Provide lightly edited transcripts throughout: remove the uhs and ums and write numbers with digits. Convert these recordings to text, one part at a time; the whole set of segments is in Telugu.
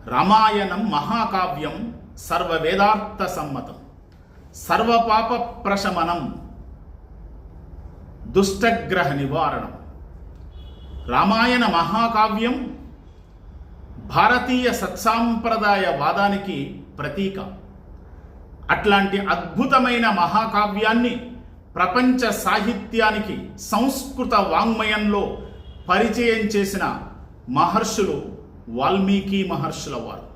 రామాయణం మహాకావ్యం సర్వవేదార్థ సమ్మతం, సర్వపాప ప్రశమనం, దుష్టగ్రహ నివారణం. రామాయణ మహాకావ్యం భారతీయ సత్సాంప్రదాయ వాదానికి ప్రతీక. అట్లాంటి అద్భుతమైన మహాకావ్యాన్ని ప్రపంచ సాహిత్యానికి సంస్కృత వాంగ్మయంలో పరిచయం చేసిన మహర్షులు వాల్మీకి మహర్షుల వారు.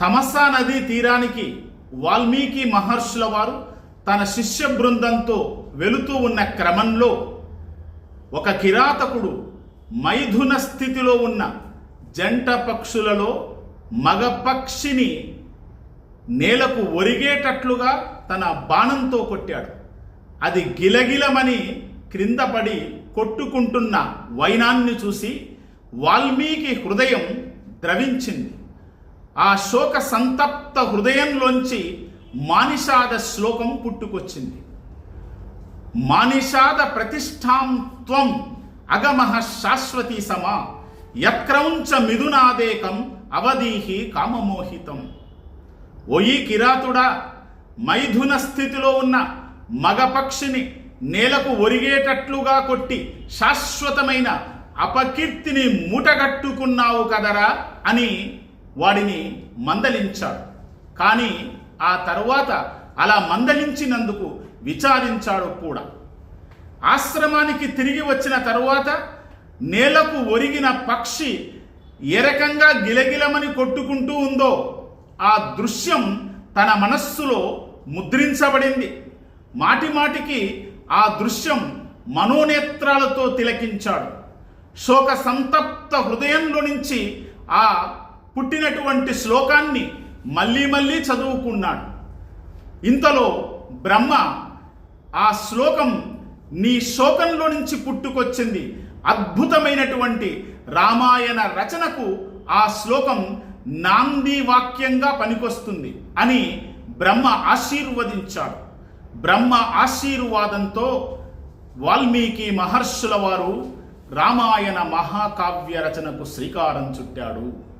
తమస్సా నదీ తీరానికి వాల్మీకి మహర్షుల వారు తన శిష్య బృందంతో వెళుతూ ఉన్న క్రమంలో ఒక కిరాతకుడు మైథున స్థితిలో ఉన్న జంట పక్షులలో మగ పక్షిని నేలకు ఒరిగేటట్లుగా తన బాణంతో కొట్టాడు. అది గిలగిలమని క్రింద పడి కొట్టుకుంటున్న వైనాన్ని చూసి వాల్మీకి హృదయం ద్రవించింది. ఆ శోక సంతప్త హృదయంలోంచి మానిషాద శ్లోకం పుట్టుకొచ్చింది. మానిషాద ప్రతిష్టాం త్వం అగమః శాశ్వతీ సమా యక్రౌంచ మిథునాదేకం అవధీహి కామమోహితం. ఓయి కిరాతుడా, మైథున స్థితిలో ఉన్న మగపక్షిని నేలకు ఒరిగేటట్లుగా కొట్టి శాశ్వతమైన అపకీర్తిని మూటగట్టుకున్నావు కదరా అని వాడిని మందలించాడు. కానీ ఆ తరువాత అలా మందలించినందుకు విచారించాడు కూడా. ఆశ్రమానికి తిరిగి వచ్చిన తరువాత నేలకు ఒరిగిన పక్షి ఏ రకంగా గిలగిలమని కొట్టుకుంటూ ఉందో ఆ దృశ్యం తన మనస్సులో ముద్రించబడింది. మాటిమాటికి ఆ దృశ్యం మనోనేత్రాలతో తిలకించాడు. శోక సంతప్త హృదయంలో నుంచి ఆ పుట్టినటువంటి శ్లోకాన్ని మళ్ళీ మళ్ళీ చదువుకున్నాడు. ఇంతలో బ్రహ్మ ఆ శ్లోకం నీ శోకంలో నుంచి పుట్టుకొచ్చింది, అద్భుతమైనటువంటి రామాయణ రచనకు ఆ శ్లోకం నాంది వాక్యంగా పనికొస్తుంది అని బ్రహ్మ ఆశీర్వదించాడు. బ్రహ్మ ఆశీర్వాదంతో వాల్మీకి మహర్షుల వారు రామాయణ మహాకావ్య రచనకు శ్రీకారం చుట్టాడు.